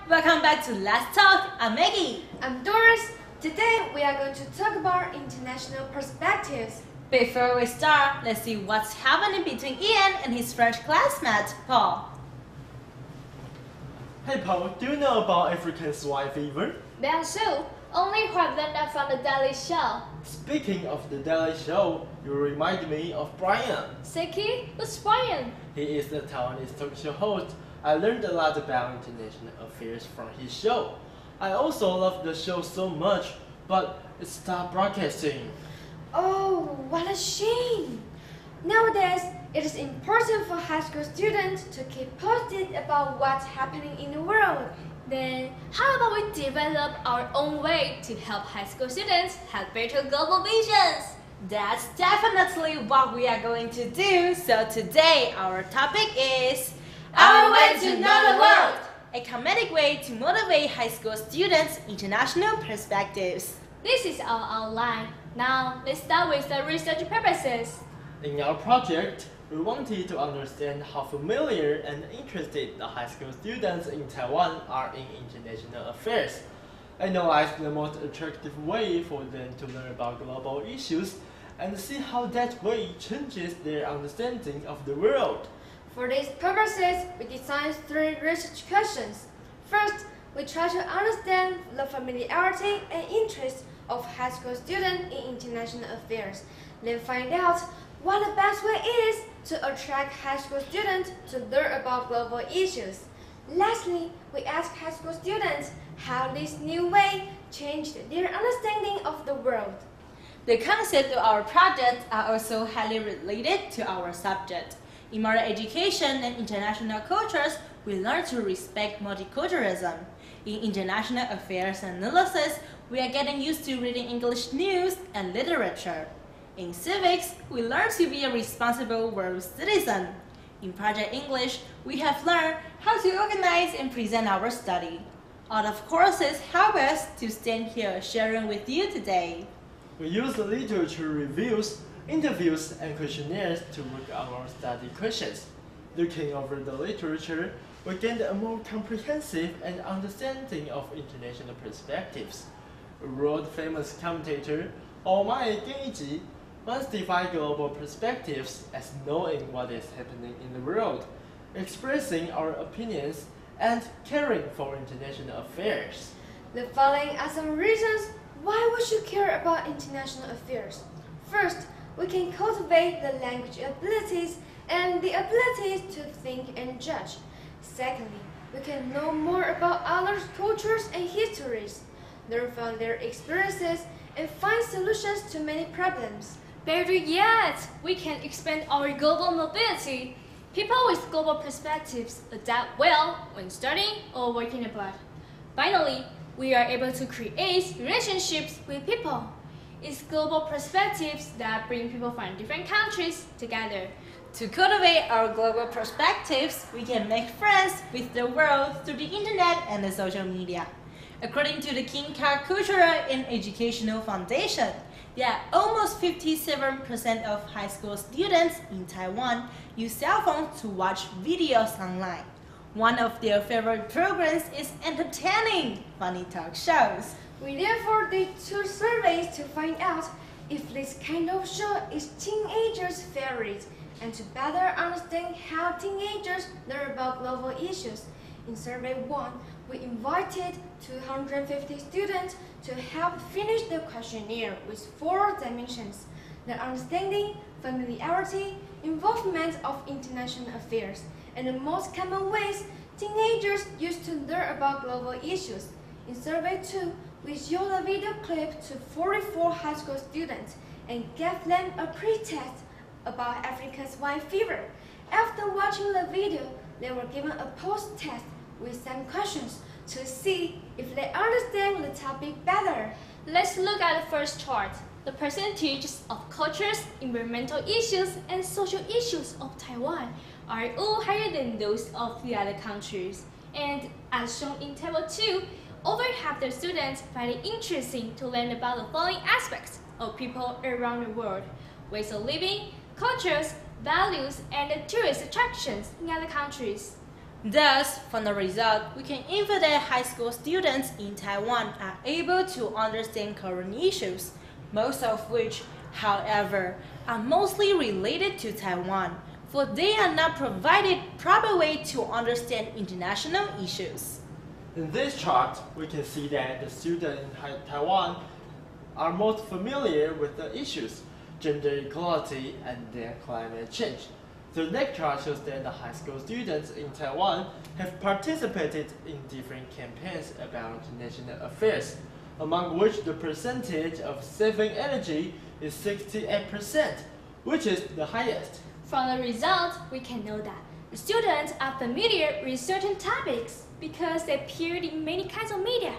Welcome back to Let's Talk. I'm Maggie. I'm Doris. Today we are going to talk about international perspectives. Before we start, let's see what's happening between Ian and his French classmate, Paul. Hey Paul, do you know about African swine fever? Then so, only what learned from the Daily Show. Speaking of the Daily Show, you remind me of Brian. Seki, who's Brian? He is a Taiwanese talk show host. I learned a lot about international affairs from his show. I also love the show so much, but it stopped broadcasting. Oh, what a shame! Nowadays, it is important for high school students to keep posted about what's happening in the world. Then, how about we develop our own way to help high school students have better global visions? That's definitely what we are going to do. So today, our topic is Our way to know the world. A comedic way to motivate high school students' international perspectives. This is our outline. Now, let's start with the research purposes. In our project, we wanted to understand how familiar and interested the high school students in Taiwan are in international affairs, analyze the most attractive way for them to learn about global issues, and see how that way changes their understanding of the world. For these purposes, we designed 3 research questions. First, we try to understand the familiarity and interest of high school students in international affairs. Then find out what the best way is to attract high school students to learn about global issues. Lastly, we ask high school students how this new way changed their understanding of the world. The concepts of our project are also highly related to our subject. In modern education and international cultures, we learn to respect multiculturalism. In international affairs analysis, we are getting used to reading English news and literature. In civics, we learn to be a responsible world citizen. In Project English, we have learned how to organize and present our study. All of courses help us to stand here sharing with you today. We use the literature reviews, interviews, and questionnaires to work on our study questions. Looking over the literature, we gained a more comprehensive and understanding of international perspectives. A world-famous commentator, Omai Genji, once defined global perspectives as knowing what is happening in the world, expressing our opinions, and caring for international affairs. The following are some reasons why we should care about international affairs. First, we can cultivate the language abilities and the abilities to think and judge. Secondly, we can know more about other cultures and histories, learn from their experiences, and find solutions to many problems. Better yet, we can expand our global mobility. People with global perspectives adapt well when studying or working abroad. Finally, we are able to create relationships with people. It's global perspectives that bring people from different countries together. To cultivate our global perspectives, we can make friends with the world through the internet and the social media. According to the King Car Cultural and Educational Foundation, there are almost 57% of high school students in Taiwan use cell phones to watch videos online. One of their favorite programs is entertaining, funny talk shows. We therefore did 2 surveys to find out if this kind of show is teenagers' favorite and to better understand how teenagers learn about global issues. In Survey 1, we invited 250 students to help finish the questionnaire with 4 dimensions: the understanding, familiarity, involvement of international affairs, and the most common ways teenagers use to learn about global issues. In Survey 2, we showed a video clip to 44 high school students and gave them a pre-test about African swine fever. After watching the video, they were given a post-test with some questions to see if they understand the topic better. Let's look at the first chart. The percentages of cultures, environmental issues, and social issues of Taiwan are all higher than those of the other countries. And as shown in Table 2, over half the students find it interesting to learn about the following aspects of people around the world: ways of living, cultures, values, and the tourist attractions in other countries. Thus, from the result, we can infer that high school students in Taiwan are able to understand current issues, most of which, however, are mostly related to Taiwan, for they are not provided proper way to understand international issues. In this chart, we can see that the students in Taiwan are most familiar with the issues, gender equality and then climate change. The next chart shows that the high school students in Taiwan have participated in different campaigns about international affairs, among which the percentage of saving energy is 68%, which is the highest. From the result, we can know that the students are familiar with certain topics because they appeared in many kinds of media.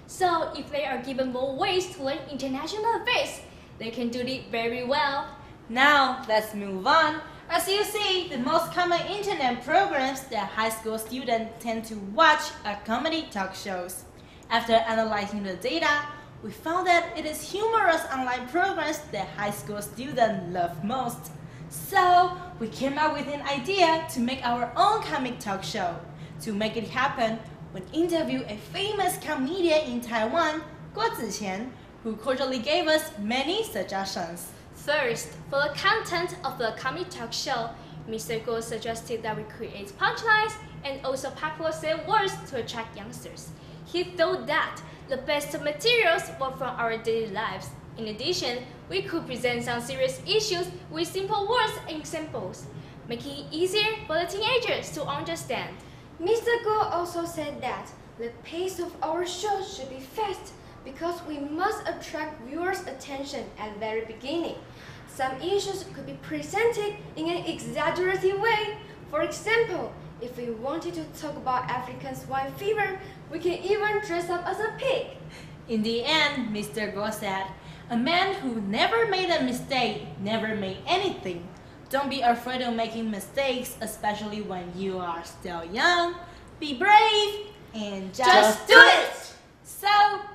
So if they are given more ways to learn international affairs, they can do it very well. Now, let's move on. As you see, the most common internet programs that high school students tend to watch are comedy talk shows. After analyzing the data, we found that it is humorous online programs that high school students love most. So, we came up with an idea to make our own comic talk show. To make it happen, we interviewed a famous comedian in Taiwan, Guo Ziqian, who cordially gave us many suggestions. First, for the content of the comedy talk show, Mr. Guo suggested that we create punchlines and also popular said words to attract youngsters. He thought that the best materials were from our daily lives. In addition, we could present some serious issues with simple words and examples, making it easier for the teenagers to understand. Mr. Guo also said that the pace of our show should be fast because we must attract viewers' attention at the very beginning. Some issues could be presented in an exaggerated way. For example, if we wanted to talk about African swine fever, we can even dress up as a pig. In the end, Mr. Guo said, "A man who never made a mistake never made anything. Don't be afraid of making mistakes, especially when you are still young. Be brave and just do it!" So,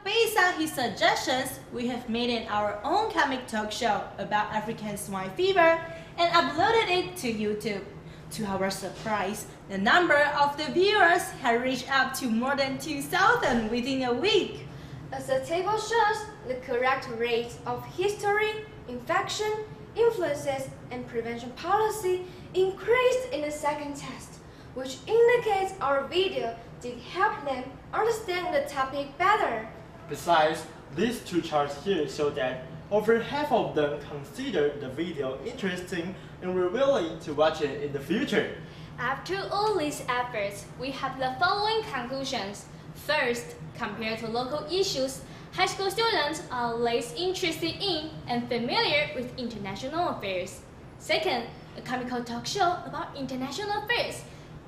based on his suggestions, we have made it our own comic talk show about African swine fever and uploaded it to YouTube. To our surprise, the number of the viewers had reached up to more than 2,000 within a week. As the table shows, the correct rates of history, infection, influences, and prevention policy increased in the second test, which indicates our video did help them understand the topic better. Besides, these two charts here show that over half of them considered the video interesting and were willing to watch it in the future. After all these efforts, we have the following conclusions. First, compared to local issues, high school students are less interested in and familiar with international affairs. Second, a comical talk show about international affairs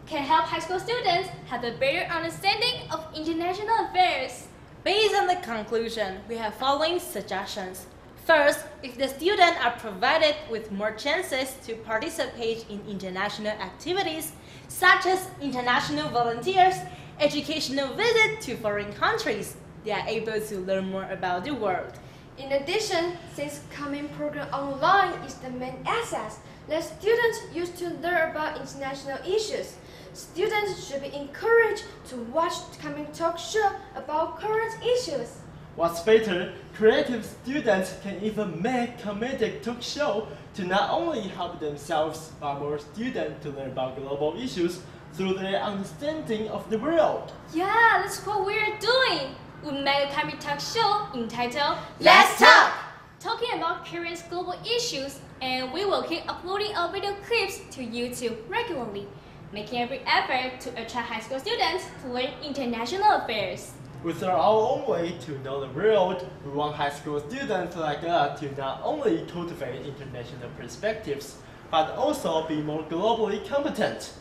can help high school students have a better understanding of international affairs. Based on the conclusion, we have following suggestions. First, if the students are provided with more chances to participate in international activities, such as international volunteers, educational visits to foreign countries, they are able to learn more about the world. In addition, since coming program online is the main access that students use to learn about international issues, students should be encouraged to watch coming talk show about current issues. What's better, creative students can even make comedic talk show to not only help themselves but more students to learn about global issues through their understanding of the world. Yeah, that's what we're doing. We made a comedy talk show entitled Let's Talk! talking about current global issues, and we will keep uploading our video clips to YouTube regularly, making every effort to attract high school students to learn international affairs. With our own way to know the world, we want high school students like us to not only cultivate international perspectives, but also be more globally competent.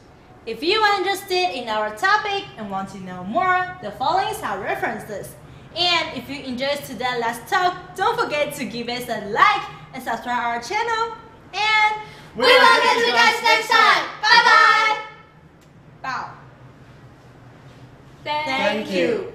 If you are interested in our topic and want to know more, the following are references. And if you enjoyed today's Let's Talk, don't forget to give us a like and subscribe our channel. And we will catch you guys next time. Bye bye. Bow. Thank Thank you.